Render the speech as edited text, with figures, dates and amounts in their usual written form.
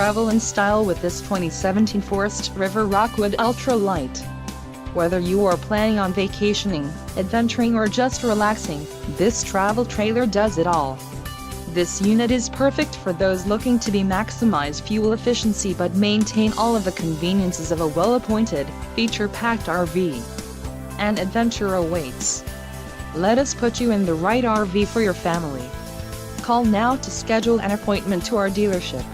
travel in style with this 2017 Forest River ROCKWOOD Ultra Light. Whether you are planning on vacationing, adventuring or just relaxing, this travel trailer does it all. This unit is perfect for those looking to maximize fuel efficiency but maintain all of the conveniences of a well-appointed, feature-packed RV. An adventure awaits. Let us put you in the right RV for your family. Call now to schedule an appointment to our dealership.